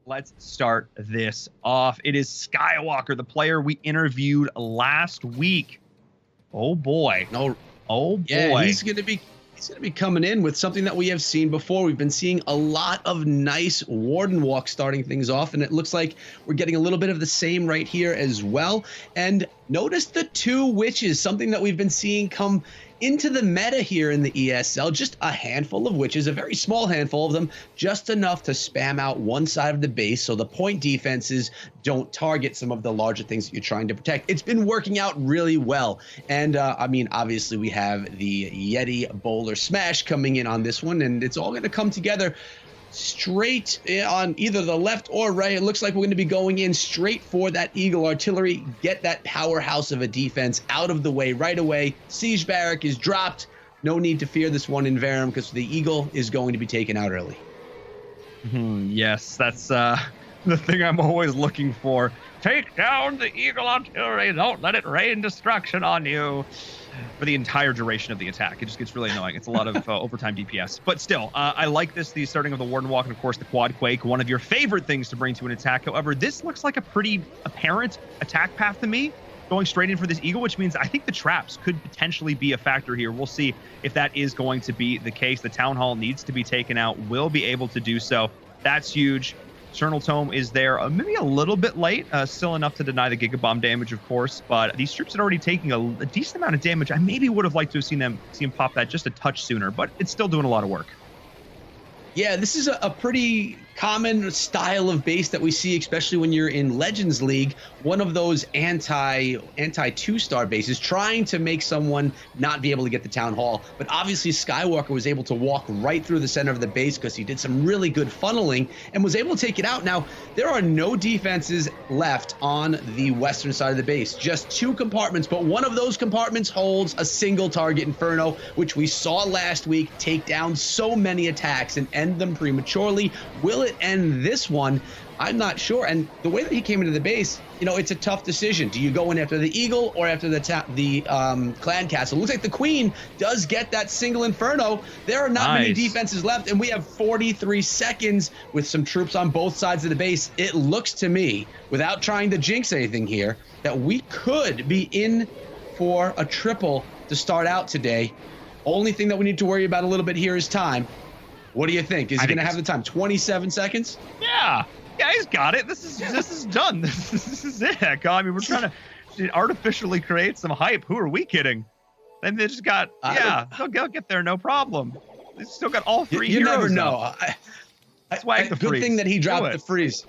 let's start this off. It is Skywalker, the player we interviewed last week. Oh boy. No. Oh boy. Yeah, he's gonna be coming in with something that we have seen before. We've been seeing a lot of nice Warden walk starting things off, and it looks like we're getting a little bit of the same right here as well. And notice the 2 witches, something that we've been seeing come into the meta here in the ESL. Just a handful of witches, a very small handful of them, just enough to spam out one side of the base so the point defenses don't target some of the larger things that you're trying to protect. It's been working out really well. And I mean, obviously we have the Yeti Bowler Smash coming in on this one, and it's all going to come together straight on either the left or right. It looks like we're going to be going in straight for that Eagle Artillery, get that powerhouse of a defense out of the way right away. Siege Barrack is dropped. No need to fear this one in Verum because the Eagle is going to be taken out early. Yes, that's the thing I'm always looking for. Take down the Eagle Artillery. Don't let it rain destruction on you. For the entire duration of the attack. It just gets really annoying. It's a lot of overtime DPS. But still, I like this, the starting of the Warden Walk, and of course the Quad Quake, one of your favorite things to bring to an attack. However, this looks like a pretty apparent attack path to me, going straight in for this Eagle, which means I think the traps could potentially be a factor here. We'll see if that is going to be the case. The Town Hall needs to be taken out, will be able to do so. That's huge. Eternal Tome is there, maybe a little bit late, still enough to deny the Gigabomb damage, of course, but these troops are already taking a decent amount of damage. I maybe would have liked to have seen him pop that just a touch sooner, but it's still doing a lot of work. Yeah, this is a pretty common style of base that we see, especially when you're in Legends League, one of those anti 2-star bases, trying to make someone not be able to get the Town Hall. But obviously Skywalker was able to walk right through the center of the base because he did some really good funneling and was able to take it out. Now, there are no defenses left on the western side of the base, just 2 compartments, but one of those compartments holds a single target Inferno, which we saw last week take down so many attacks and end them prematurely. Will it end this one? I'm not sure. And the way that he came into the base, you know, it's a tough decision. Do you go in after the Eagle or after the Clan Castle? Looks like the Queen does get that single Inferno. There are not many defenses left, and we have 43 seconds with some troops on both sides of the base. It looks to me, without trying to jinx anything here, that we could be in for a triple to start out today. Only thing that we need to worry about a little bit here is time. What do you think? Is he going to have the time? 27 seconds? Yeah. Yeah, he's got it. This is done. This is it. I mean, we're trying to artificially create some hype. Who are we kidding? And they just got, they'll get there, no problem. They still got all 3 heroes. You never know. Swag the freeze. Good thing that he dropped the freeze.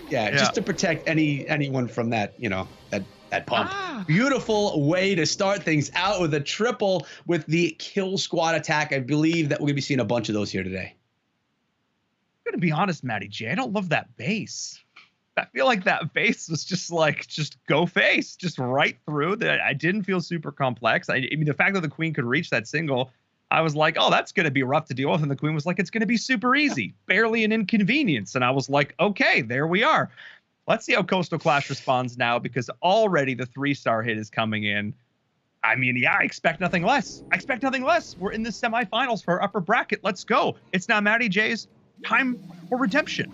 Just to protect anyone from that, you know, that pump. Beautiful way to start things out with a triple with the kill squad attack. I believe that we're going to be seeing a bunch of those here today. I'm going to be honest, Matty J, I don't love that base. I feel like that base was just go face, just right through. That I didn't feel super complex. I mean, the fact that the Queen could reach that single, I was like, oh, that's going to be rough to deal with. And the Queen was like, it's going to be super easy, barely an inconvenience. And I was like, okay, there we are. Let's see how Coastal Clash responds now, because already the 3-star hit is coming in. I mean, yeah, I expect nothing less. We're in the semifinals for our upper bracket. Let's go. It's now Matty J's time for redemption.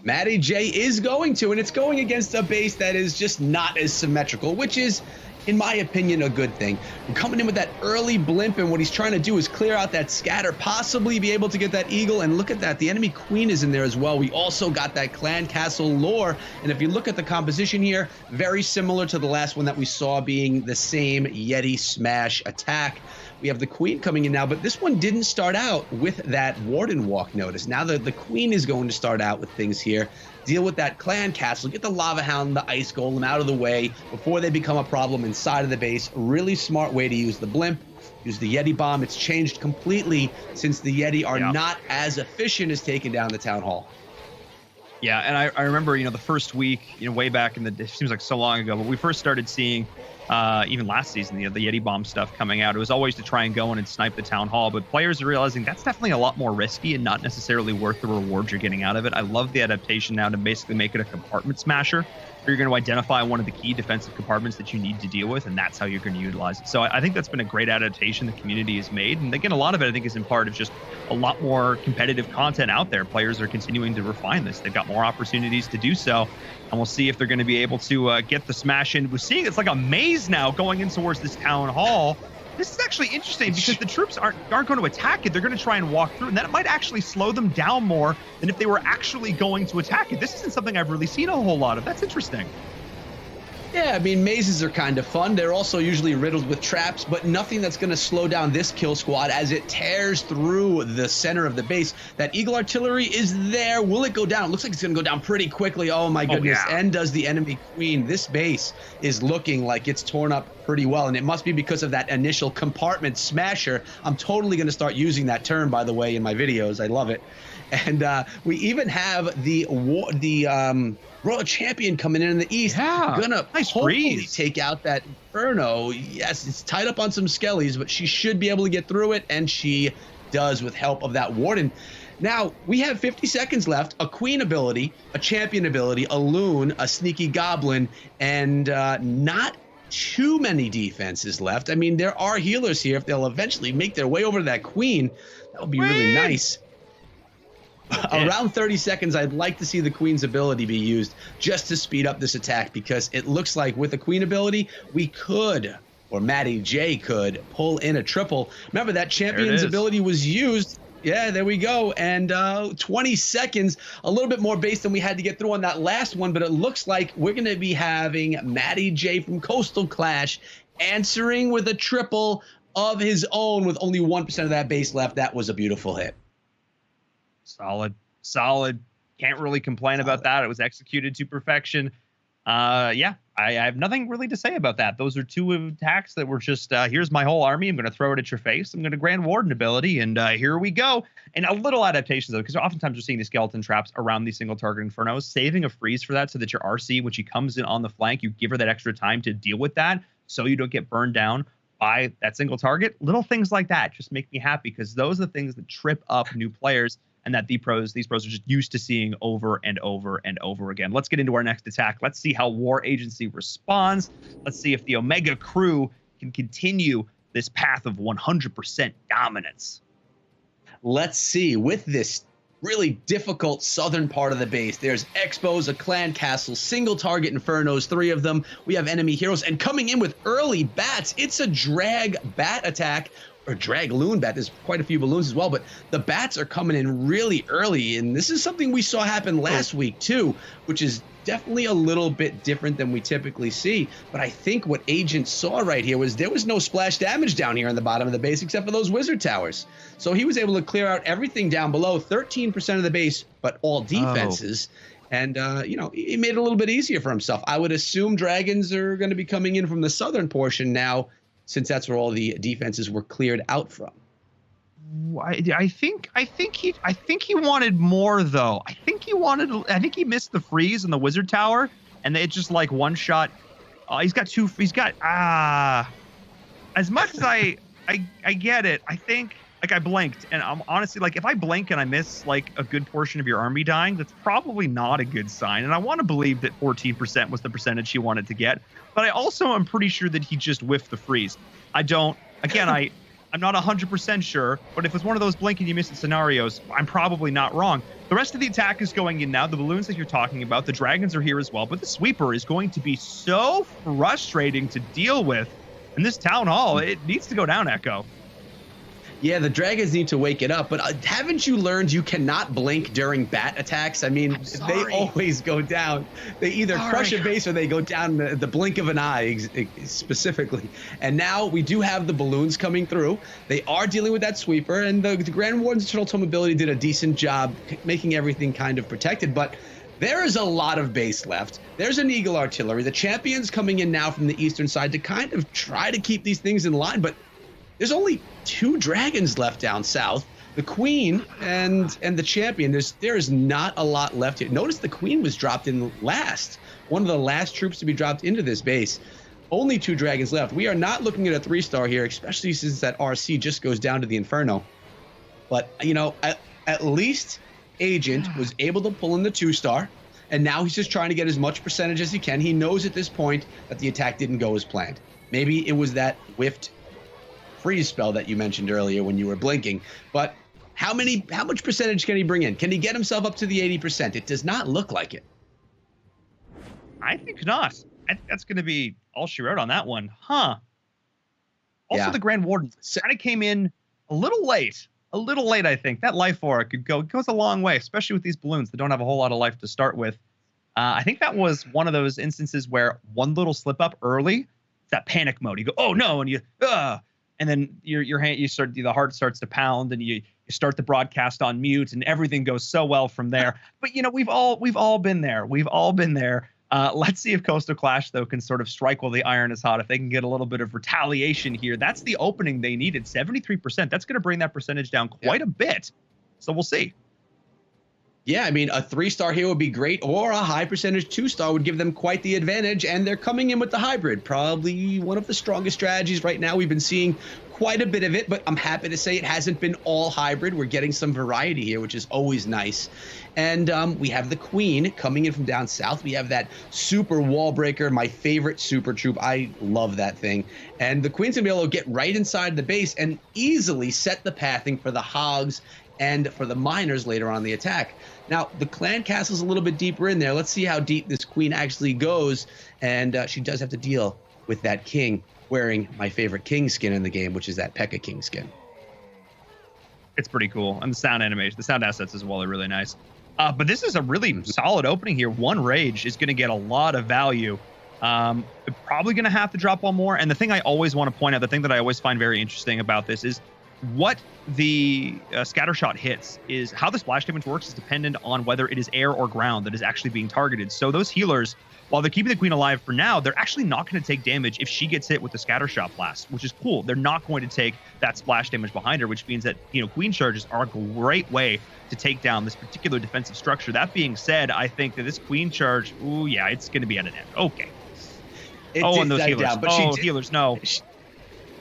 Matty J is going to, and it's going against a base that is just not as symmetrical, which is, in my opinion, a good thing. We're coming in with that early blimp, and what he's trying to do is clear out that scatter, possibly be able to get that Eagle. And look at that, the enemy Queen is in there as well. We also got that Clan Castle lore, and if you look at the composition here, very similar to the last one that we saw, being the same Yeti Smash attack. We have the Queen coming in now, but this one didn't start out with that Warden Walk notice. Now the Queen is going to start out with things here. Deal with that Clan Castle, get the Lava Hound, the Ice Golem out of the way before they become a problem inside of the base. Really smart way to use the Blimp. Use the Yeti Bomb. It's changed completely since the Yeti are not as efficient as taking down the Town Hall. Yeah, and I remember, you know, the first week, you know, way back in the, it seems like so long ago, but we first started seeing even last season, the Yeti bomb stuff coming out. It was always to try and go in and snipe the town hall, but players are realizing that's definitely a lot more risky and not necessarily worth the reward you're getting out of it. I love the adaptation now to basically make it a compartment smasher. You're going to identify one of the key defensive compartments that you need to deal with, and that's how you're going to utilize it. So I think that's been a great adaptation the community has made. And again, a lot of it, I think, is in part of just a lot more competitive content out there. Players are continuing to refine this. They've got more opportunities to do so. And we'll see if they're going to be able to get the smash in. We're seeing it's like a maze now going in towards this town hall. This is actually interesting because the troops aren't going to attack it. They're going to try and walk through, and that might actually slow them down more than if they were actually going to attack it. This isn't something I've really seen a whole lot of. That's interesting. Yeah, I mean, mazes are kind of fun. They're also usually riddled with traps, but nothing that's going to slow down this kill squad as it tears through the center of the base. That Eagle Artillery is there. Will it go down? It looks like it's going to go down pretty quickly. Oh, my goodness. Yeah. And does the enemy queen. This base is looking like it's torn up pretty well, and it must be because of that initial compartment smasher. I'm totally going to start using that term, by the way, in my videos. I love it. And we even have the Royal Champion coming in the east. Yeah, gonna nice hopefully breeze. take out that Inferno. Yes, it's tied up on some skellies, but she should be able to get through it, and she does with help of that Warden. Now, we have 50 seconds left, a Queen ability, a Champion ability, a Loon, a Sneaky Goblin, and not too many defenses left. I mean, there are healers here. If they'll eventually make their way over to that Queen, that would be really nice. Around 30 seconds, I'd like to see the Queen's ability be used just to speed up this attack, because it looks like with the Queen ability, we could, or Maddie J could, pull in a triple. Remember, that Champion's ability was used. Yeah, there we go. And 20 seconds, a little bit more base than we had to get through on that last one, but it looks like we're going to be having Maddie J from Koastal Clash answering with a triple of his own with only 1% of that base left. That was a beautiful hit. Solid. Can't really complain about that. It was executed to perfection. Yeah, I have nothing really to say about that. Those are two attacks that were just, here's my whole army. I'm going to throw it at your face. I'm going to Grand Warden ability, and here we go. And a little adaptation, though, because oftentimes we're seeing these skeleton traps around these single target Infernos, saving a freeze for that so that your RC, when she comes in on the flank, you give her that extra time to deal with that so you don't get burned down by that single target. Little things like that just make me happy, because those are the things that trip up new players, and that these pros are just used to seeing over and over and over again. Let's get into our next attack. Let's see how War Agency responds. Let's see if the Omega crew can continue this path of 100% dominance. Let's see. With this really difficult southern part of the base, there's Expos, a clan castle, single target Infernos, 3 of them. We have enemy heroes, and coming in with early bats, it's a drag bat attack, or drag loon bat. There's quite a few balloons as well, but the bats are coming in really early, and this is something we saw happen last week too, which is definitely a little bit different than we typically see. But I think what Agent saw right here was there was no splash damage down here on the bottom of the base except for those wizard towers. So he was able to clear out everything down below, 13% of the base, but all defenses. And, you know, he made it a little bit easier for himself. I would assume dragons are going to be coming in from the southern portion now, since that's where all the defenses were cleared out from. I think he wanted more, though. I think he missed the freeze in the wizard tower, and they just like one shot. As much as I get it, I think, like, I blinked, and I'm honestly, like, if I blink and I miss like a good portion of your army dying, that's probably not a good sign. And I want to believe that 14% was the percentage he wanted to get, but I also am pretty sure that he just whiffed the freeze. I'm not 100% sure, but if it's one of those blink and you miss it scenarios, I'm probably not wrong. The rest of the attack is going in now. The balloons that you're talking about, the dragons are here as well, but the sweeper is going to be so frustrating to deal with. In this town hall, it needs to go down, Echo. Yeah, the dragons need to wake it up, but haven't you learned you cannot blink during bat attacks? I mean, they always go down. They either crush a base or they go down the blink of an eye, specifically. And now we do have the balloons coming through. They are dealing with that sweeper, and the Grand Warden's Turtle Tome ability did a decent job making everything kind of protected, but there is a lot of base left. There's an Eagle Artillery. The Champion's coming in now from the eastern side to kind of try to keep these things in line, but there's only 2 dragons left down south, the Queen and the Champion. There is not a lot left here. Notice the Queen was dropped in last, one of the last troops to be dropped into this base. only 2 dragons left. We are not looking at a 3-star here, especially since that RC just goes down to the Inferno. But, you know, at least Agent was able to pull in the 2-star, and now he's just trying to get as much percentage as he can. He knows at this point that the attack didn't go as planned. Maybe it was that whiffed freeze spell that you mentioned earlier when you were blinking. But how much percentage can he bring in? Can he get himself up to the 80%? It does not look like it. I think not. I think that's going to be all she wrote on that one. Huh. Also, the Grand Warden kind of came in a little late. I think. That life aura goes a long way, especially with these balloons that don't have a whole lot of life to start with. I think that was one of those instances where one little slip up early, it's that panic mode. You go, oh no, and you, and then the heart starts to pound, and you start the broadcast on mute, and everything goes so well from there. But you know, we've all been there. We've all been there. Let's see if Koastal Klash, though, can sort of strike while the iron is hot. If they can get a little bit of retaliation here, that's the opening they needed. 73%. That's going to bring that percentage down quite a bit. So we'll see. Yeah, I mean, a 3-star here would be great, or a high percentage 2-star would give them quite the advantage, and they're coming in with the hybrid. Probably one of the strongest strategies right now. We've been seeing quite a bit of it, but I'm happy to say it hasn't been all hybrid. We're getting some variety here, which is always nice. And we have the Queen coming in from down south. We have that super wall breaker, my favorite super troop. I love that thing. And the Queen's going to be able to get right inside the base and easily set the pathing for the Hogs and for the miners later on the attack. Now, the clan castle's a little bit deeper in there. Let's see how deep this Queen actually goes. And she does have to deal with that King wearing my favorite King skin in the game, which is that P.E.K.K.A. King skin. It's pretty cool. And the sound animation, the sound assets as well are really nice. But this is a really solid opening here. One Rage is going to get a lot of value. Probably going to have to drop one more. And the thing I always want to point out, the thing that I always find very interesting about this is what the scatter shot hits is how the splash damage works is dependent on whether it is air or ground that is actually being targeted. So those healers, while they're keeping the Queen alive for now, they're actually not going to take damage if she gets hit with the scatter shot blast, which is cool. They're not going to take that splash damage behind her, which means that, you know, Queen charges are a great way to take down this particular defensive structure. That being said, I think that this Queen charge, ooh, yeah, it's going to be at an end. Okay. And those healers. Down, but healers, no.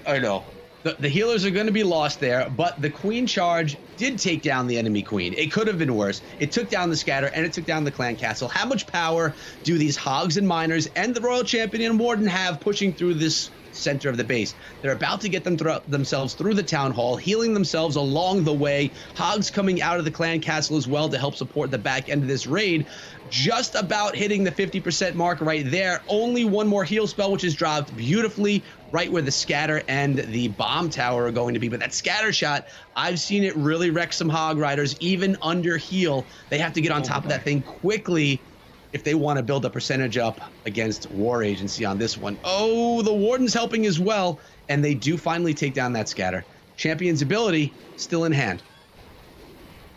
I know. The healers are going to be lost there, but the Queen charge did take down the enemy Queen. It could have been worse. It took down the scatter, and it took down the clan castle. How much power do these Hogs and Miners and the Royal Champion and Warden have pushing through this center of the base? They're about to get themselves through the town hall, healing themselves along the way. Hogs coming out of the clan castle as well to help support the back end of this raid. Just about hitting the 50% mark right there. Only one more heal spell, which is dropped beautifully right where the scatter and the bomb tower are going to be. But that scatter shot, I've seen it really wreck some Hog Riders, even under heal. They have to get on top of that thing quickly if they want to build a percentage up against War Agency on this one. Oh, the Warden's helping as well, and they do finally take down that scatter. Champion's ability still in hand.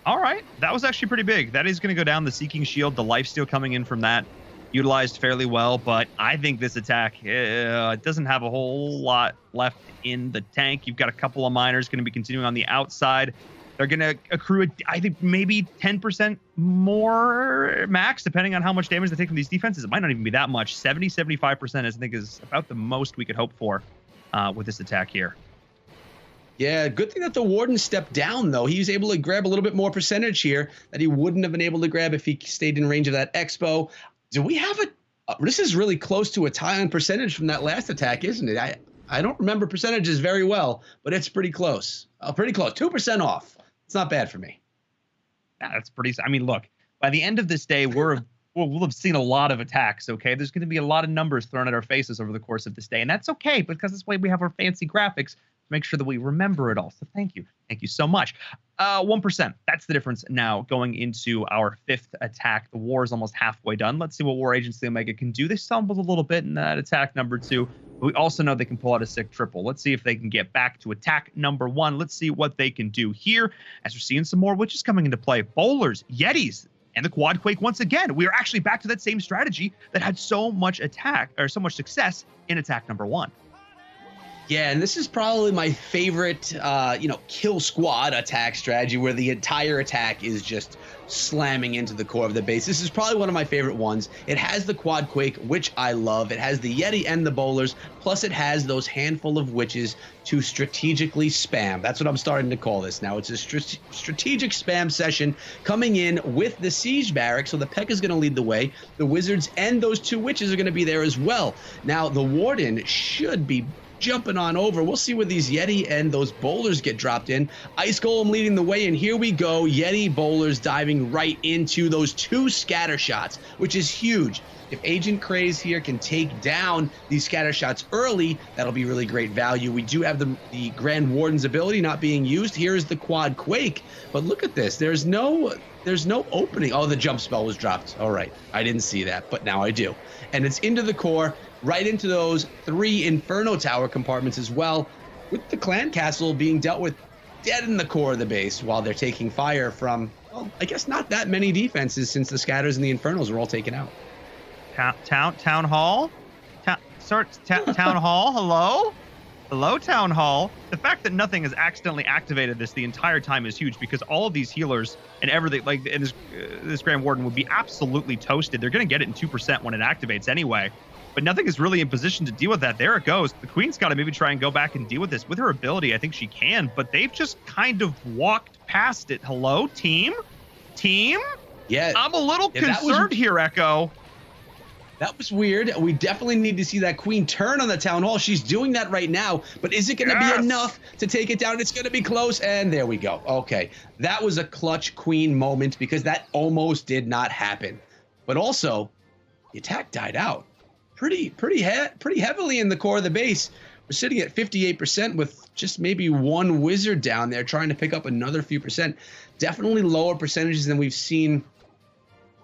All right, that was actually pretty big. That is going to go down. The Seeking Shield, the lifesteal coming in from that, utilized fairly well, but I think this attack it doesn't have a whole lot left in the tank. You've got a couple of miners going to be continuing on the outside. They're going to accrue, I think, maybe 10% more max, depending on how much damage they take from these defenses. It might not even be that much. 70, 75%, I think, is about the most we could hope for with this attack here. Yeah, good thing that the Warden stepped down, though. He was able to grab a little bit more percentage here that he wouldn't have been able to grab if he stayed in range of that Expo. Do we have this is really close to a tie on percentage from that last attack, isn't it? I don't remember percentages very well, but it's pretty close. Pretty close. 2% off. It's not bad for me. Yeah, that's pretty. I mean, look, by the end of this day, we'll have seen a lot of attacks, okay? There's going to be a lot of numbers thrown at our faces over the course of this day, and that's okay because this way we have our fancy graphics to make sure that we remember it all. So thank you. Thank you so much. 1%. That's the difference now going into our fifth attack. The war is almost halfway done. Let's see what War Agency Omega can do. They stumbled a little bit in that attack number 2. But we also know they can pull out a sick triple. Let's see if they can get back to attack number 1. Let's see what they can do here as we're seeing some more witches coming into play. Bowlers, Yetis, and the Quad Quake once again. We are actually back to that same strategy that had so much attack or so much success in attack number 1. Yeah, and this is probably my favorite, kill squad attack strategy where the entire attack is just slamming into the core of the base. This is probably one of my favorite ones. It has the quad quake, which I love. It has the Yeti and the bowlers, plus it has those handful of witches to strategically spam. That's what I'm starting to call this now. It's a strategic spam session coming in with the siege barrack. So the P.E.K.K.A is going to lead the way. The wizards and those 2 witches are going to be there as well. Now the warden should be jumping on over. We'll see where these Yeti and those bowlers get dropped in. Ice Golem leading the way, and here we go. Yeti bowlers diving right into those 2 scatter shots, which is huge. If Agent Craze here can take down these scatter shots early, that'll be really great value. We do have the Grand Warden's ability not being used. Here is the Quad Quake, but look at this. There's no opening. Oh, the jump spell was dropped. All right, I didn't see that, but now I do. And it's into the core, right into those 3 Inferno Tower compartments as well, with the Clan Castle being dealt with dead in the core of the base while they're taking fire from, well, I guess not that many defenses since the Scatters and the Infernos were all taken out. Town Hall? Town Hall? Hello, Town Hall. The fact that nothing has accidentally activated this the entire time is huge, because all of these healers and everything, and this Grand Warden would be absolutely toasted. They're going to get it in 2% when it activates anyway. But nothing is really in position to deal with that. There it goes. The Queen's got to maybe try and go back and deal with this. With her ability, I think she can, but they've just kind of walked past it. Hello, team? Yeah. I'm a little concerned here, Echo. That was weird. We definitely need to see that Queen turn on the Town Hall. She's doing that right now, but is it going to be enough to take it down? It's going to be close, and there we go. Okay, that was a clutch Queen moment, because that almost did not happen. But also, the attack died out pretty heavily in the core of the base. We're sitting at 58% with just maybe 1 wizard down there trying to pick up another few percent. Definitely lower percentages than we've seen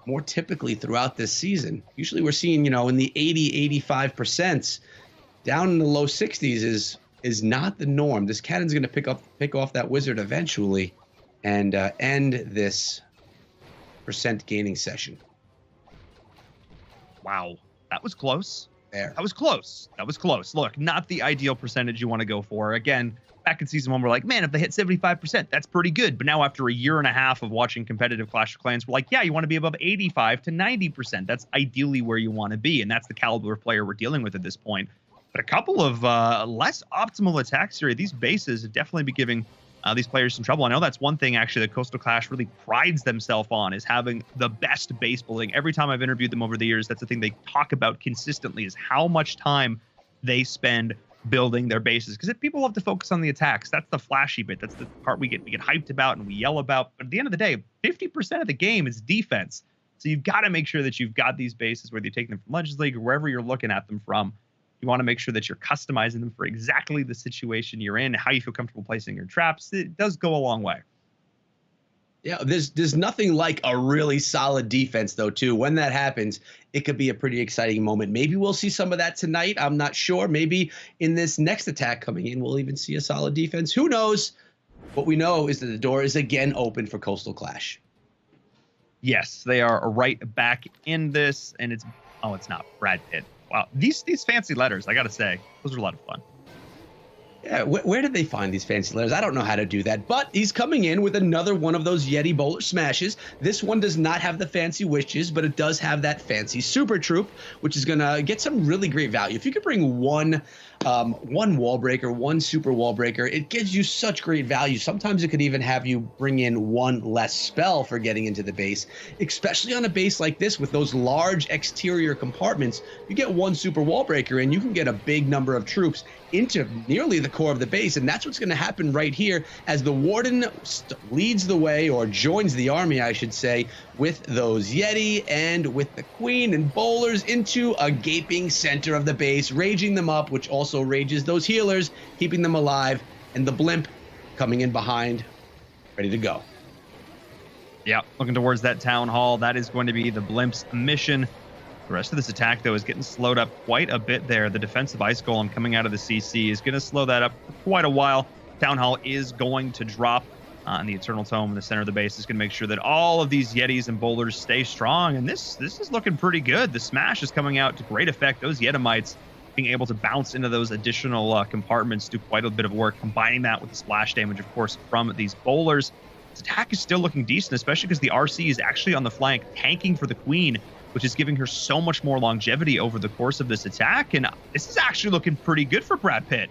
more typically throughout this season. Usually we're seeing, in the 80-85%. Down in the low 60s is not the norm. This cannon's going to pick off that wizard eventually and end this percent gaining session. Wow, that was close. There. That was close. Look, not the ideal percentage you want to go for. Again, back in season 1, we're like, man, if they hit 75%, that's pretty good. But now after a year and a half of watching competitive Clash of Clans, we're like, yeah, you want to be above 85 to 90%. That's ideally where you want to be. And that's the caliber of player we're dealing with at this point. But a couple of less optimal attacks here. These bases have definitely be giving these players some trouble. I know that's one thing, actually, that Koastal Clash really prides themselves on, is having the best base building. Every time I've interviewed them over the years, that's the thing they talk about consistently, is how much time they spend building their bases. Because if people love to focus on the attacks, that's the flashy bit. That's the part we get hyped about and we yell about. But at the end of the day, 50% of the game is defense. So you've got to make sure that you've got these bases, whether you're taking them from Legends League or wherever you're looking at them from. You want to make sure that you're customizing them for exactly the situation you're in, how you feel comfortable placing your traps. It does go a long way. Yeah, there's nothing like a really solid defense, though, too. When that happens, it could be a pretty exciting moment. Maybe we'll see some of that tonight. I'm not sure. Maybe in this next attack coming in, we'll even see a solid defense. Who knows? What we know is that the door is again open for Koastal Clash. Yes, they are right back in this, and it's not Brad Pitt. Wow, these fancy letters, I got to say, those are a lot of fun. Yeah, where did they find these fancy letters? I don't know how to do that, but he's coming in with another one of those Yeti Bowler smashes. This one does not have the fancy wishes, but it does have that fancy super troop, which is going to get some really great value. If you could bring one wall breaker, one super wall breaker, it gives you such great value. Sometimes it could even have you bring in one less spell for getting into the base, especially on a base like this with those large exterior compartments. You get one super wall breaker and you can get a big number of troops into nearly the core of the base, and that's what's going to happen right here as the Warden leads the way, or joins the army, I should say, with those Yeti and with the Queen and bowlers into a gaping center of the base, raging them up, which also rages those healers, keeping them alive, and the blimp coming in behind, ready to go. Yeah, looking towards that town hall. That is going to be the blimp's mission. The rest of this attack, though, is getting slowed up quite a bit there. The defensive Ice Golem coming out of the CC is going to slow that up for quite a while. Town Hall is going to drop, and the Eternal Tome in the center of the base is going to make sure that all of these Yetis and boulders stay strong. And this is looking pretty good. The smash is coming out to great effect. Those Yetimites being able to bounce into those additional compartments, do quite a bit of work, combining that with the splash damage, of course, from these bowlers. This attack is still looking decent, especially because the RC is actually on the flank, tanking for the Queen, which is giving her so much more longevity over the course of this attack. And this is actually looking pretty good for Brad Pitt.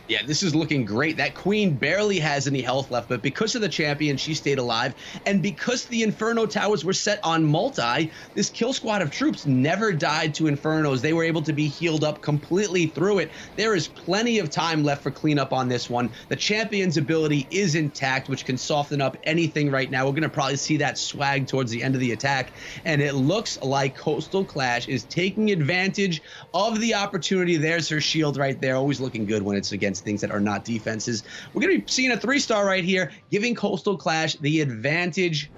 Yeah, this is looking great. That Queen barely has any health left, but because of the champion, she stayed alive. And because the Inferno towers were set on multi, this kill squad of troops never died to Infernos. They were able to be healed up completely through it. There is plenty of time left for cleanup on this one. The champion's ability is intact, which can soften up anything right now. We're going to probably see that swag towards the end of the attack. And it looks like Koastal Klash is taking advantage of the opportunity. There's her shield right there. Always looking good when it's against things that are not defenses. We're going to be seeing a 3-star right here, giving Koastal Klash the advantage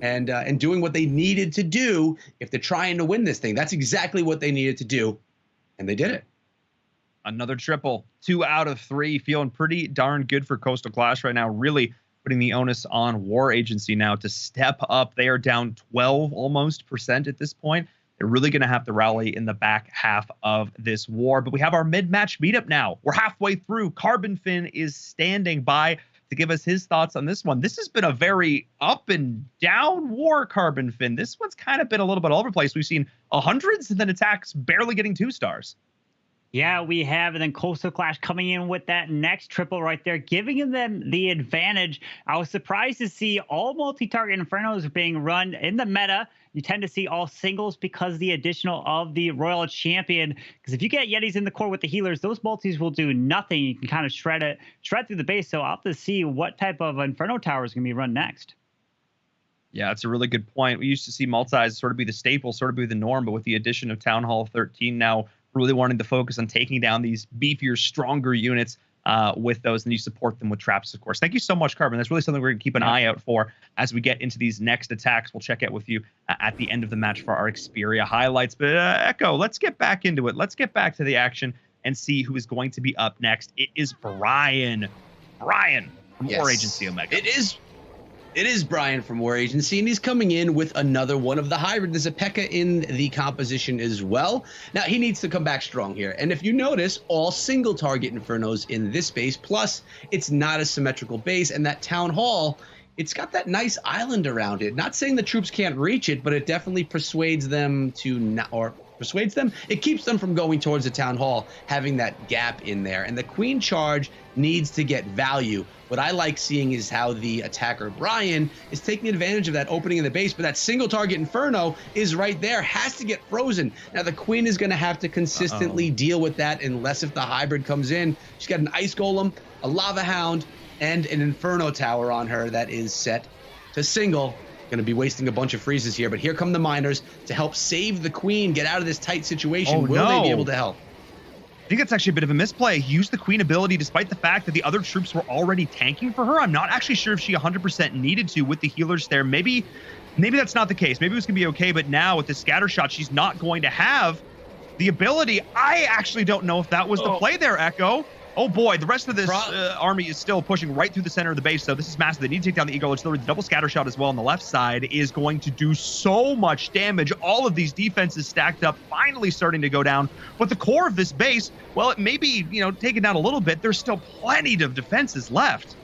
and doing what they needed to do if they're trying to win this thing. That's exactly what they needed to do, and they did it. Another triple, 2 out of 3, feeling pretty darn good for Koastal Klash right now, really putting the onus on War Agency now to step up. They are down 12 almost % at this point. They're really going to have to rally in the back half of this war. But we have our mid-match meetup now. We're halfway through. Carbon Fin is standing by to give us his thoughts on this one. This has been a very up and down war, Carbon Fin. This one's kind of been a little bit all over the place. We've seen hundreds and then attacks barely getting 2 stars. Yeah, we have. And then Koastal Klash coming in with that next triple right there, giving them the advantage. I was surprised to see all multi-target Infernos being run in the meta. You tend to see all singles because the additional of the Royal Champion. Because if you get Yetis in the core with the healers, those multis will do nothing. You can kind of shred through the base. So I'll have to see what type of Inferno tower is going to be run next. Yeah, it's a really good point. We used to see multis sort of be the staple, sort of be the norm, but with the addition of Town Hall 13 now, really wanting to focus on taking down these beefier, stronger units with those, and you support them with traps, of course. Thank you so much, Carbon. That's really something we're going to keep an eye out for as we get into these next attacks. We'll check out with you at the end of the match for our Xperia highlights. But Echo, let's get back into it. Let's get back to the action and see who is going to be up next. It is Brian. Brian from War Agency Omega. It is Brian from War Agency, and he's coming in with another one of the hybrid. There's a P.E.K.K.A. in the composition as well. Now, he needs to come back strong here. And if you notice, all single target Infernos in this base, plus it's not a symmetrical base, and that Town Hall, it's got that nice island around it. Not saying the troops can't reach it, but it definitely persuades them to not, or persuades them. It keeps them from going towards the Town Hall, having that gap in there. And the Queen charge needs to get value. What I like seeing is how the attacker Brian is taking advantage of that opening in the base, but that single target Inferno is right there, has to get frozen. Now the Queen is going to have to consistently deal with that unless if the hybrid comes in. She's got an Ice Golem, a Lava Hound, and an Inferno Tower on her that is set to single. Going to be wasting a bunch of freezes here, but here come the miners to help save the Queen, get out of this tight situation. Will they be able to help? I think that's actually a bit of a misplay. He used the Queen ability despite the fact that the other troops were already tanking for her. I'm not actually sure if she 100% needed to with the healers there. Maybe that's not the case. Maybe it was going to be okay, but now with the scatter shot, she's not going to have the ability. I actually don't know if that was the play there, Echo. Oh boy, the rest of this army is still pushing right through the center of the base, so this is massive. They need to take down the Eagle Artillery. The double scatter shot as well on the left side is going to do so much damage. All of these defenses stacked up, finally starting to go down. But the core of this base, well, it may be, taken down a little bit. There's still plenty of defenses left.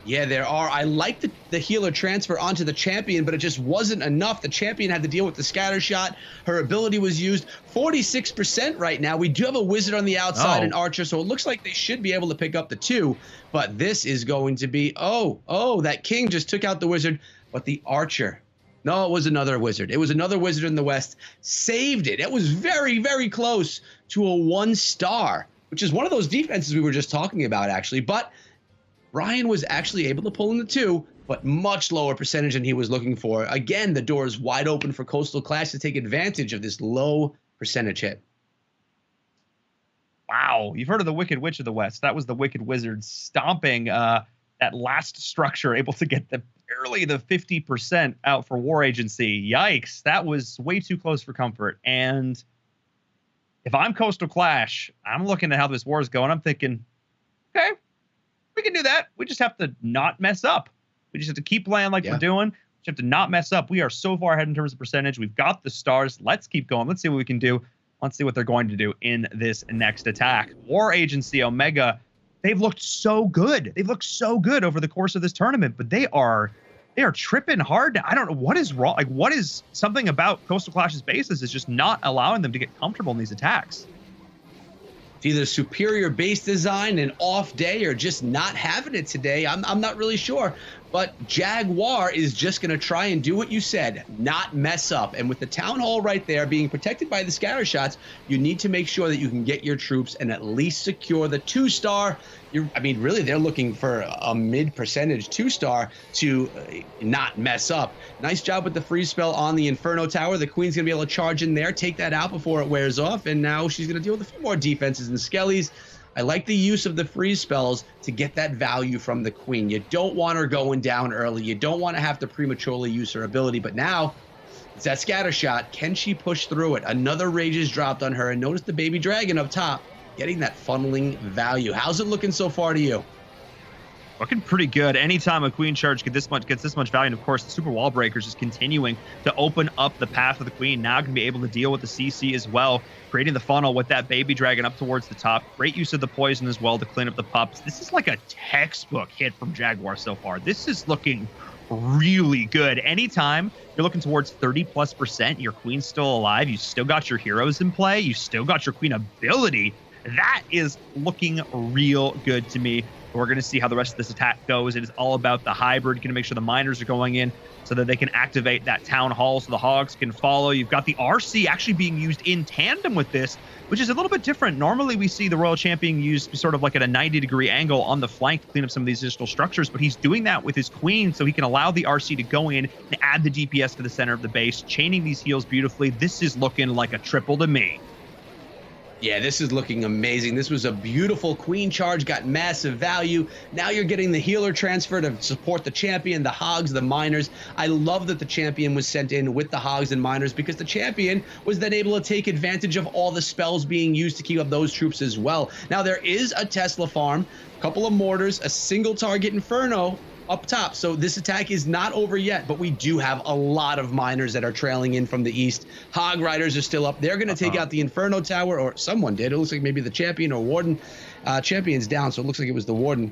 Yeah, there are. I like the healer transfer onto the champion, but it just wasn't enough. The champion had to deal with the scatter shot. Her ability was used 46% right now. We do have a wizard on the outside, an archer, so it looks like they should be able to pick up the 2. But this is going to be, that king just took out the wizard, but the archer. No, it was another wizard. It was another wizard in the west. Saved it. It was very, very close to a 1-star, which is one of those defenses we were just talking about, actually. But Brian was actually able to pull in the 2, but much lower percentage than he was looking for. Again, the door is wide open for Koastal Klash to take advantage of this low percentage hit. Wow, you've heard of the Wicked Witch of the West. That was the Wicked Wizard stomping that last structure, able to get barely the 50% out for War Agency. Yikes, that was way too close for comfort. And if I'm Koastal Klash, I'm looking at how this war is going. I'm thinking, okay, we can do that. We just have to not mess up. We just have to keep playing like we're doing. We just have to not mess up. We are so far ahead in terms of percentage. We've got the stars. Let's keep going. Let's see what we can do. Let's see what they're going to do in this next attack. War Agency Omega, they've looked so good. They've looked so good over the course of this tournament, but they are tripping hard. I don't know what is wrong. Like, what is something about Coastal Clash's bases is just not allowing them to get comfortable in these attacks. It's either superior base design, an off day, or just not having it today. I'm not really sure. But Jaguar is just going to try and do what you said, not mess up. And with the Town Hall right there being protected by the scatter shots, you need to make sure that you can get your troops and at least secure the 2-star. I mean, really, they're looking for a mid-percentage 2-star to not mess up. Nice job with the freeze spell on the Inferno Tower. The Queen's going to be able to charge in there, take that out before it wears off, and now she's going to deal with a few more defenses and skellies. I like the use of the freeze spells to get that value from the Queen. You don't want her going down early. You don't want to have to prematurely use her ability, but now it's that scatter shot. Can she push through it? Another rage is dropped on her, and notice the baby dragon up top getting that funneling value. How's it looking so far to you? Looking pretty good. Anytime a Queen charge gets this much value, and of course the Super Wall Breakers is continuing to open up the path of the Queen. Now can be able to deal with the CC as well, creating the funnel with that baby dragon up towards the top. Great use of the poison as well to clean up the pups. This is like a textbook hit from Jaguar so far. This is looking really good. Anytime you're looking towards 30+%, your Queen's still alive, you still got your heroes in play, you still got your Queen ability. That is looking real good to me. We're going to see how the rest of this attack goes. It is all about the hybrid. Going to make sure the miners are going in so that they can activate that town hall so the hogs can follow. You've got the RC actually being used in tandem with this, which is a little bit different. Normally we see the Royal Champion used sort of like at a 90-degree angle on the flank to clean up some of these additional structures, but he's doing that with his Queen so he can allow the RC to go in and add the DPS to the center of the base, chaining these heals beautifully. This is looking like a triple to me. Yeah, this is looking amazing. This was a beautiful Queen charge, got massive value. Now you're getting the healer transfer to support the champion, the hogs, the miners. I love that the champion was sent in with the hogs and miners because the champion was then able to take advantage of all the spells being used to keep up those troops as well. Now there is a Tesla farm, a couple of mortars, a single target Inferno up top. So this attack is not over yet, but we do have a lot of miners that are trailing in from the east. Hog Riders are still up. They're going to take out the Inferno Tower, or someone did. It looks like maybe the champion or warden. Champion's down, so it looks like it was the warden.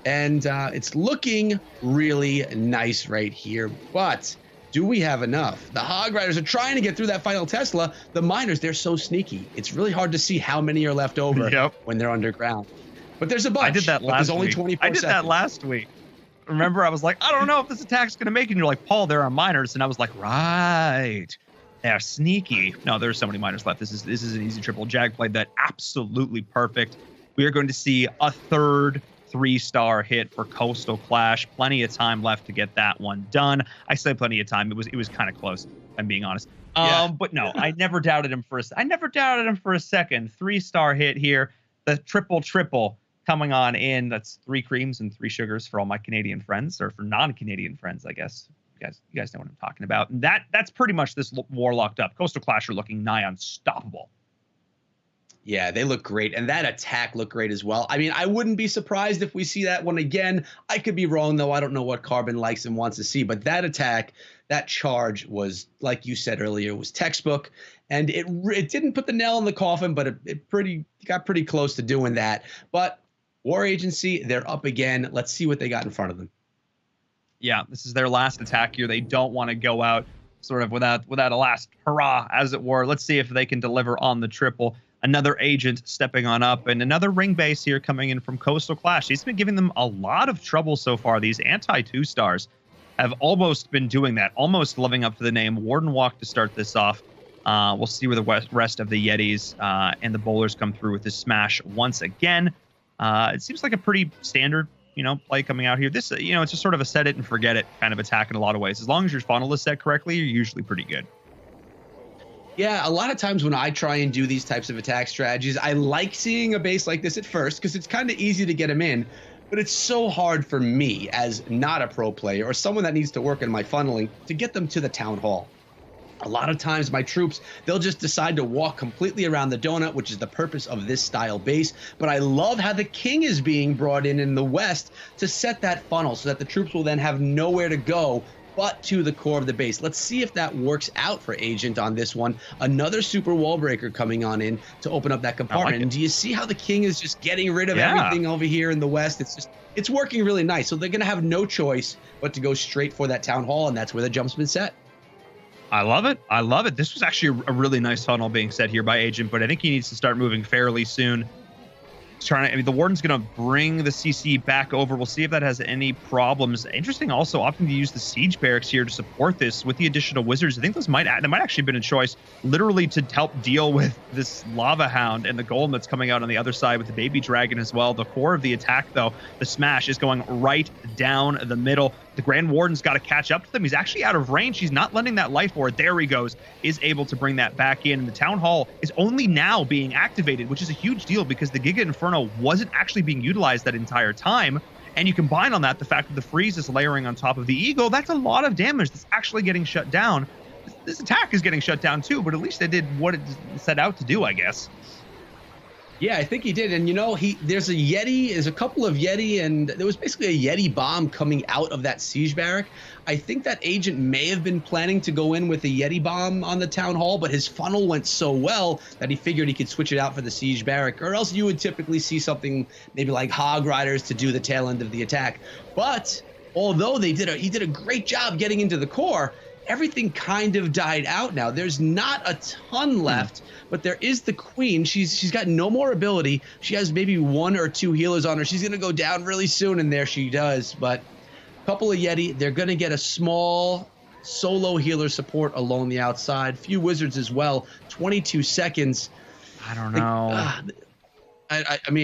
And it's looking really nice right here. But do we have enough? The Hog Riders are trying to get through that final Tesla. The miners, they're so sneaky. It's really hard to see how many are left over when they're underground. But there's a bunch. I did that last there's only week. 24 I did seconds. that last week. Remember, I was like, I don't know if this attack's going to make it. And you're like, Paul, there are miners. And I was like, right. They're sneaky. No, there's so many miners left. This is an easy triple. Jag played that absolutely perfect. We are going to see a third 3-star hit for Coastal Clash. Plenty of time left to get that one done. I say plenty of time. It was kind of close, if I'm being honest. But no, I never doubted him for a second. 3-star hit here. The triple coming on in. That's 3 creams and 3 sugars for all my Canadian friends, or for non-Canadian friends, I guess. You guys know what I'm talking about. And that's pretty much this war locked up. Coastal Clash are looking nigh unstoppable. Yeah, they look great. And that attack looked great as well. I mean, I wouldn't be surprised if we see that one again. I could be wrong, though. I don't know what Carbon likes and wants to see. But that attack, that charge was, like you said earlier, was textbook. And it didn't put the nail in the coffin, but it got pretty close to doing that. But War Agency, they're up again. Let's see what they got in front of them. Yeah, this is their last attack here. They don't want to go out sort of without a last hurrah, as it were. Let's see if they can deliver on the triple. Another agent stepping on up, and another ring base here coming in from Coastal Clash. He's been giving them a lot of trouble so far. These anti-2-stars have almost been doing that, almost living up to the name. Warden Walk to start this off. We'll see where the rest of the Yetis and the bowlers come through with this smash once again. It seems like a pretty standard, play coming out here. This, it's just sort of a set it and forget it kind of attack in a lot of ways. As long as your funnel is set correctly, you're usually pretty good. Yeah, a lot of times when I try and do these types of attack strategies, I like seeing a base like this at first because it's kind of easy to get them in, but it's so hard for me as not a pro player or someone that needs to work in my funneling to get them to the town hall. A lot of times my troops, they'll just decide to walk completely around the donut, which is the purpose of this style base. But I love how the king is being brought in the west to set that funnel so that the troops will then have nowhere to go but to the core of the base. Let's see if that works out for Agent on this one. Another super wall breaker coming on in to open up that compartment. Like, and do you see how the king is just getting rid of everything over here in the west? It's working really nice. So they're going to have no choice but to go straight for that town hall, and that's where the jump's been set. I love it. I love it. This was actually a really nice funnel being set here by Agent, but I think he needs to start moving fairly soon. The Warden's going to bring the CC back over. We'll see if that has any problems. Interesting also opting to use the Siege Barracks here to support this with the additional Wizards. I think that might actually have been a choice literally to help deal with this Lava Hound and the Golem that's coming out on the other side with the Baby Dragon as well. The core of the attack, though, the smash is going right down the middle. The Grand Warden's got to catch up to them. He's actually out of range. He's not letting that life orb. There he goes. Is able to bring that back in. And the Town Hall is only now being activated, which is a huge deal because the Giga Inferno wasn't actually being utilized that entire time. And you combine on that the fact that the freeze is layering on top of the Eagle. That's a lot of damage that's actually getting shut down. This attack is getting shut down too, but at least it did what it set out to do, I guess. Yeah, I think he did. And, there's a couple of Yeti, and there was basically a Yeti bomb coming out of that siege barrack. I think that Agent may have been planning to go in with a Yeti bomb on the town hall, but his funnel went so well that he figured he could switch it out for the siege barrack, or else you would typically see something maybe like Hog Riders to do the tail end of the attack. But although he did a great job getting into the core, everything kind of died out now. There's not a ton left, but there is the queen. She's got no more ability. She has maybe 1 or 2 healers on her. She's going to go down really soon, and there she does. But a couple of Yeti. They're going to get a small solo healer support along the outside. Few wizards as well. 22 seconds. I don't know.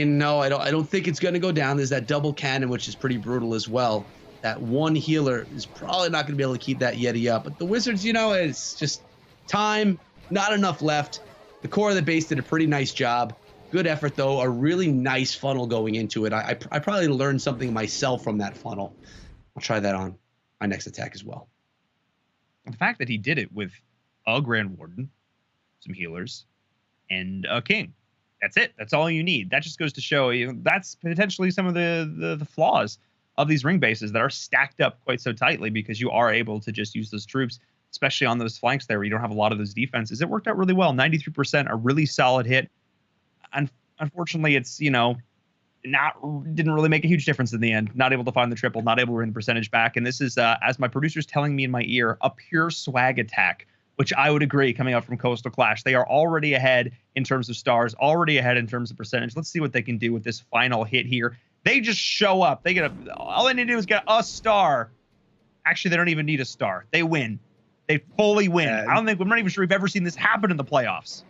No, I don't think it's going to go down. There's that double cannon, which is pretty brutal as well. That one healer is probably not going to be able to keep that Yeti up. But the Wizards, it's just time, not enough left. The core of the base did a pretty nice job. Good effort, though. A really nice funnel going into it. I probably learned something myself from that funnel. I'll try that on my next attack as well. The fact that he did it with a Grand Warden, some healers, and a King. That's it. That's all you need. That just goes to show you that's potentially some of the flaws of these ring bases that are stacked up quite so tightly, because you are able to just use those troops, especially on those flanks there where you don't have a lot of those defenses. It worked out really well. 93%, a really solid hit. And unfortunately, it's, didn't really make a huge difference in the end. Not able to find the triple, not able to bring the percentage back. And this is, as my producer's telling me in my ear, a pure swag attack, which I would agree coming out from Koastal Klash. They are already ahead in terms of stars, already ahead in terms of percentage. Let's see what they can do with this final hit here. They just show up. All they need to do is get a star. Actually, they don't even need a star. They win. They fully win. I'm not even sure we've ever seen this happen in the playoffs.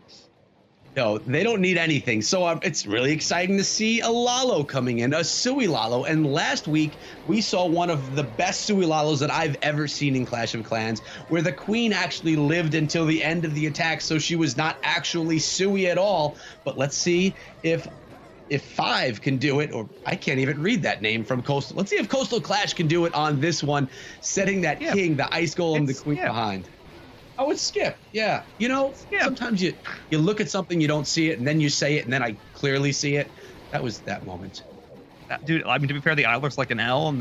No, they don't need anything. So it's really exciting to see a Lalo coming in, a Sui Lalo. And last week, we saw one of the best Sui Lalos that I've ever seen in Clash of Clans, where the queen actually lived until the end of the attack, so she was not actually Sui at all. But let's see if 5 can do it, or I can't even read that name from Koastal. Let's see if Koastal Klash can do it on this one, setting that king, the ice golem, the queen behind. Oh, it's Skip. Yeah. Sometimes you look at something, you don't see it, and then you say it, and then I clearly see it. That was that moment. Dude, I mean, to be fair, the eye looks like an L, and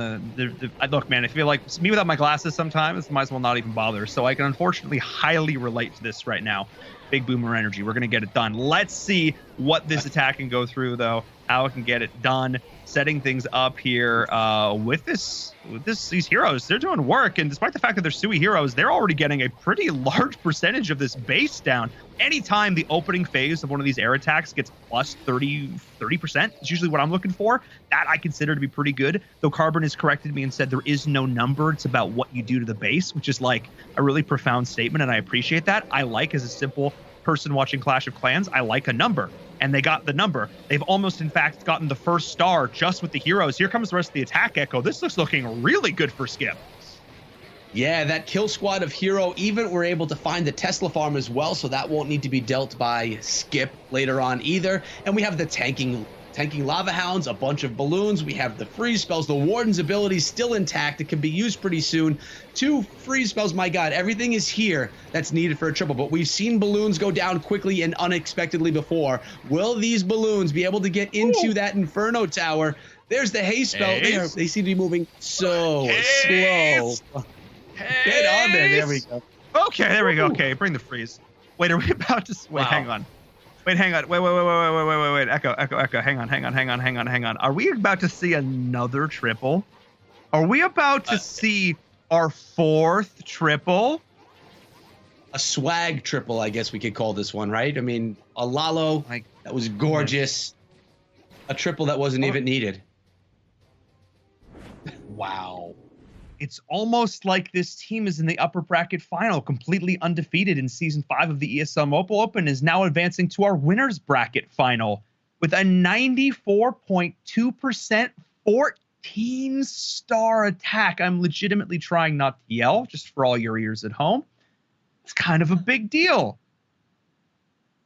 look, man, I feel like me without my glasses sometimes, might as well not even bother. So I can unfortunately highly relate to this right now. Big Boomer energy. We're going to get it done. Let's see what this attack can go through, though, how it can get it done. Setting things up here with these heroes. They're doing work, and despite the fact that they're Sui heroes, they're already getting a pretty large percentage of this base down. Anytime the opening phase of one of these air attacks gets plus 30%, it's usually what I'm looking for. That I consider to be pretty good, though Carbon has corrected me and said there is no number. It's about what you do to the base, which is like a really profound statement, and I appreciate that. I like, as a simple person watching Clash of Clans, I like a number, and they got the number. They've almost, in fact, gotten the first star just with the heroes. Here comes the rest of the attack echo. This looks looking really good for Skip. Yeah, that kill squad of hero, even we're able to find the Tesla farm as well, so that won't need to be dealt by Skip later on either. And we have the tanking lava hounds, a bunch of balloons. We have the freeze spells, the warden's ability still intact. It can be used pretty soon. 2 freeze spells, my god, everything is here that's needed for a triple, but we've seen balloons go down quickly and unexpectedly before. Will these balloons be able to get into that Inferno tower? There's the haste spell. They seem to be moving so slow. Get on there. There we go. Okay, there we go. Okay, bring the freeze. Wait, are we about to? Wait, Wow. hang on. Wait, hang on. Wait. Echo. Hang on. Are we about to see another triple? Are we about to see our 4th triple? A swag triple, I guess we could call this one, right? I mean, a Lalo that was gorgeous. A triple that wasn't even needed. Wow. It's almost like this team is in the upper bracket final, completely undefeated in season 5 of the ESL Mobile Open, is now advancing to our winners bracket final with a 94.2% 14-star attack. I'm legitimately trying not to yell, just for all your ears at home. It's kind of a big deal.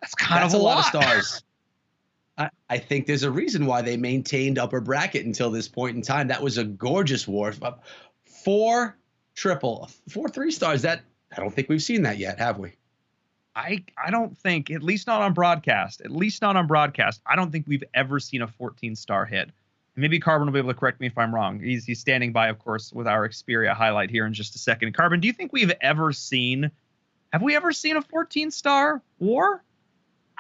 That's a lot of stars. I think there's a reason why they maintained upper bracket until this point in time. That was a gorgeous war. 4 triple, 4 3-stars. That I don't think we've seen that yet, have we? I don't think, at least not on broadcast. I don't think we've ever seen a 14-star hit. Maybe Carbon will be able to correct me if I'm wrong. He's standing by, of course, with our Xperia highlight here in just a second. Carbon, do you think have we ever seen a 14-star war?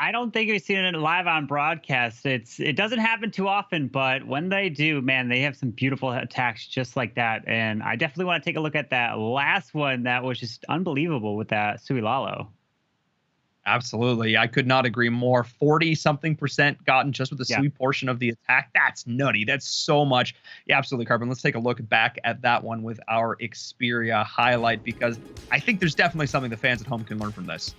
I don't think we've seen it live on broadcast. It doesn't happen too often, but when they do, man, they have some beautiful attacks just like that. And I definitely want to take a look at that last one that was just unbelievable with that Suilalo. Absolutely. I could not agree more. 40-something% gotten just with the sweet portion of the attack. That's nutty. That's so much. Yeah, absolutely, Carbon. Let's take a look back at that one with our Xperia highlight, because I think there's definitely something the fans at home can learn from this.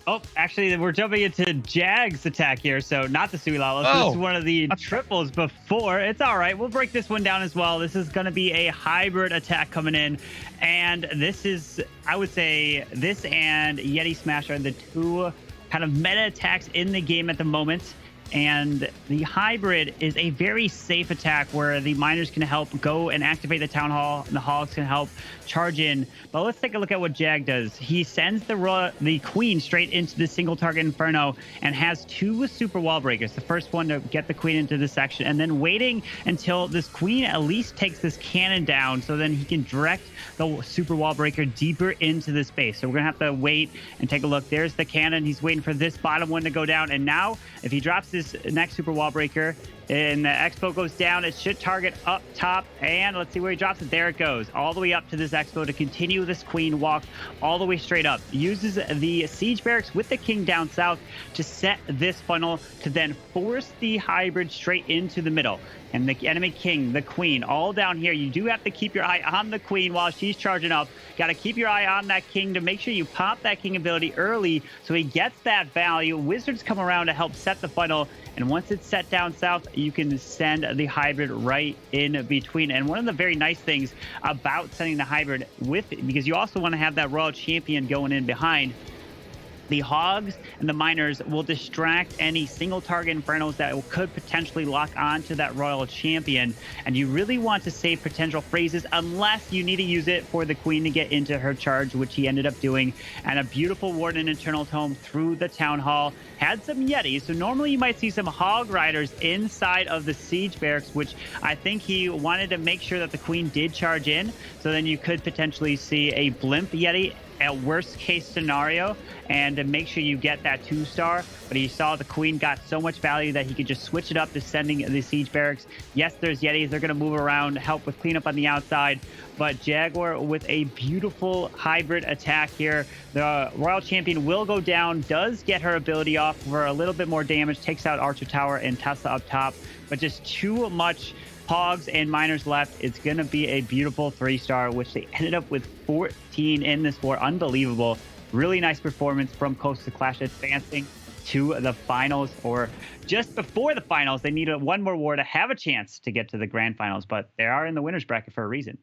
Oh, actually, we're jumping into Jag's attack here, so not the Suilalo. So this is one of the triples before. It's all right. We'll break this one down as well. This is going to be a hybrid attack coming in, and this is, I would say, this and Yeti Smash are the 2 kind of meta attacks in the game at the moment. And the hybrid is a very safe attack where the miners can help go and activate the town hall, and the hogs can help charge in. But let's take a look at what Jag does. He sends the queen straight into the single target inferno and has 2 super wall breakers. The first one to get the queen into this section, and then waiting until this queen at least takes this cannon down, so then he can direct the super wall breaker deeper into the space. So we're gonna have to wait and take a look. There's the cannon. He's waiting for this bottom one to go down, and now if he drops this next super wall breaker and the expo goes down, it should target up top, and let's see where he drops it. There it goes, all the way up to this expo to continue this queen walk all the way straight up. Uses the siege barracks with the king down south to set this funnel to then force the hybrid straight into the middle. And the enemy king, the queen, all down here. You do have to keep your eye on the queen while she's charging up. Got to keep your eye on that king to make sure you pop that king ability early so he gets that value. Wizards come around to help set the funnel. And once it's set down south, you can send the hybrid right in between. And one of the very nice things about sending the hybrid because you also want to have that royal champion going in behind, the hogs and the miners will distract any single target infernos that could potentially lock onto that royal champion. And you really want to save potential phrases unless you need to use it for the queen to get into her charge, which he ended up doing. And a beautiful Warden Internal Tome through the town hall. Had some Yetis, so normally you might see some hog riders inside of the siege barracks, which I think he wanted to make sure that the queen did charge in. So then you could potentially see a blimp Yeti at worst case scenario, and to make sure you get that 2-star. But he saw the queen got so much value that he could just switch it up to sending the siege barracks. Yes, there's Yetis. They're going to move around, help with cleanup on the outside. But Jaguar with a beautiful hybrid attack here. The Royal Champion will go down, does get her ability off for a little bit more damage, takes out Archer Tower and Tesla up top, but just too much hogs and miners left. It's going to be a beautiful 3-star, which they ended up with 14 in this war. Unbelievable. Really nice performance from Koastal Klash, advancing to the finals, or just before the finals. They needed one more war to have a chance to get to the grand finals, but they are in the winners bracket for a reason.